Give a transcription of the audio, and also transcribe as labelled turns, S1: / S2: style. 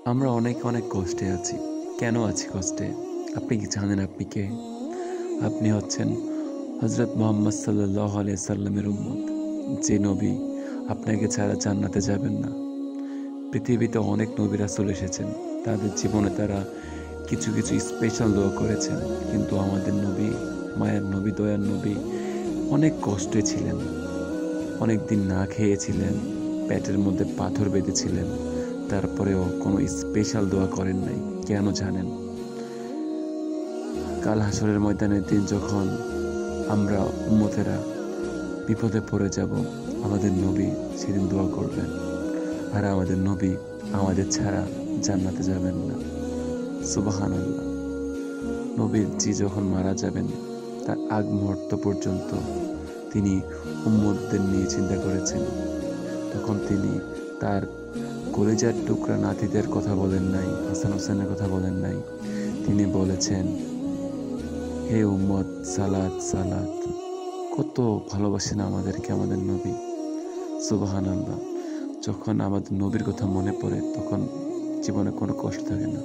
S1: আমরা অনেক অনেক কষ্টে আছি। কেন আছি কষ্টে? আপনি কি জানেন আপনি কে? আপনি হচ্ছেন হযরত মুহাম্মদ সাল্লাল্লাহু আলাইহি সাল্লামের উম্মত। যে নবী আপনাকে ছাড়া জান্নাতে যাবেন না। পৃথিবীতে অনেক নবী রাসূল এসেছেন। তাদের জীবনে তারা কিছু, কিছু স্পেশাল দোয়া করেছেন। কিন্তু আমাদের নবী, মায়ার নবী, দয়ার নবী অনেক কষ্টে ছিলেন। অনেকদিন না খেয়েছিলেন, পেটের মধ্যে পাথর বেঁধেছিলেন। তারপরেও কোনো স্পেশাল দোয়া করেন নাই। কেন জানেন? কাল হাসরের ময়দানের দিন যখন আমরা উম্মতেরা বিপদে পড়ে যাব, আমাদের নবী সেদিন দোয়া করবেন। আর আমাদের নবী আমাদের ছাড়া জান্নাতে যাবেন না। সুবহানাল্লাহ। নবীজি যখন মারা যাবেন, তার আগ মুহূর্ত পর্যন্ত তিনি উম্মতদের নিয়ে চিন্তা করেছেন। তখন তিনি তার কলিজার টুকরা নাতিদের কথা বলেন নাই, হাসান হোসেনের কথা বলেন নাই। তিনি বলেছেন, হে উম্মত, সালাত সালাত। কত ভালোবাসেন আমাদেরকে আমাদের নবী। সুবহানাল্লাহ। যখন আমাদের নবীর কথা মনে পড়ে তখন জীবনে কোনো কষ্ট থাকে না।